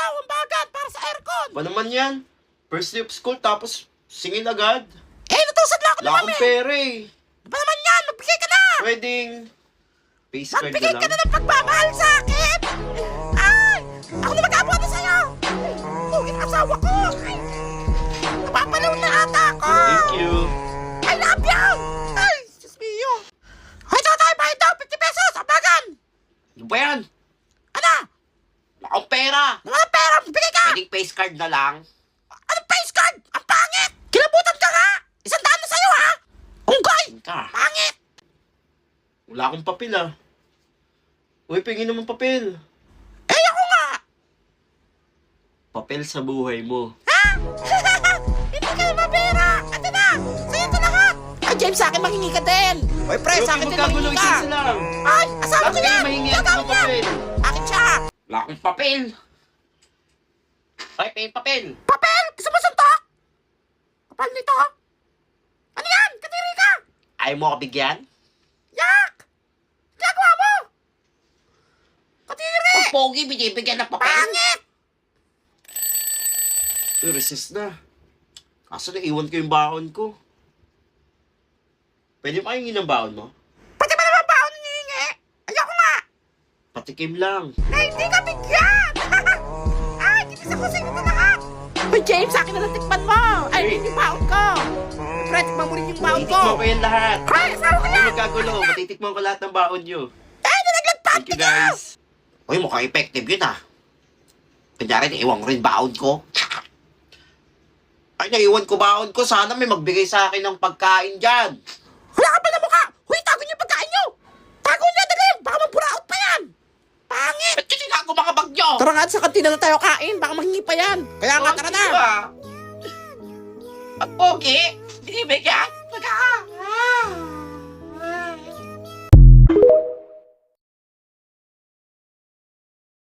ang bagat para sa aircon. Ba naman yan? First day of school, tapos singin agad. Natusan lang ako ni Wala mami. akong pera eh. Ba naman yan? Magbigay ka na. Pwedeng face card Magbigay na ka na lang. ng pagmamahal sa akin. Ay! Ako na mag-abuhat sa'yo. Pugin asawa ko. Ay! Napapalaw na ata ako. Thank you. I love you. Ay! Diyos mio. Ay, tayo, bayad daw. 50 pesos. Abagan. Ano ba yan? Ano? Wala akong pera. Mga pera. Bigay ka. Pwedeng face card na lang. Anong face card? Ang pangit. Kilabutan ka nga. 100 na sa'yo, ha? Unggoy. Ka. Pangit. Wala akong papel ah. Uy, pingin naman papel. Ako nga. Papel sa buhay mo. Ha? Hindi ka na mapera. Ito na. Sa'yo ito lahat. Ay, James, sa akin mangingi ka din. Uy, pre, sa akin din magkagulo, mangingi ka. isa lang. Ay, asawa ko Lagi yan. mahingi Yan, ako ng tawag niya. papel. Akin siya. Wala akong papel. Ay, pingin papel. Papel? Gusto mo suntok? Kapal nito. Ano yan? Kadiri ka. Ayaw mo ako bigyan? Yak! Gagawa mo. Kadiri. Ang pogi, binibigyan ng papel. Pangit. Resist na. Kaso naiwan ko yung baon ko. Pwede mo kayong ng baon mo? Pati ba naman ba ako nangingi? Ayoko nga. Patikim lang. Na hindi ka bigyan. Ay, kinis ako sa inyo na lahat. Uy, James, sa akin na lang tikman mo. Ay, hindi yung baon ko. Pre, tikman mo rin yung baon ko. Matitikman ko yan lahat. Ay, asawa ko Hindi yan. magkagulo. Matitikman ko lahat ng baon nyo. Ay, nalaglag Thank you guys. Uy, mukhang effective yun ah. Kanyari, naiwan ko rin baon ko. Ay, naiwan ko baon ko. Sana may magbigay sa akin ng pagkain dyan. Wala ka ba na mukha? Huy, tago niyo yung pagkain niyo. Tago niyo, dali. Baka mampuraot pa yan. Pangit. Ba't yung sinago mga bag nyo? Tara nga, sa kantina na tayo kain. Baka mahingi pa yan. Kaya nga, tara na. Ang pogi, binibigyan.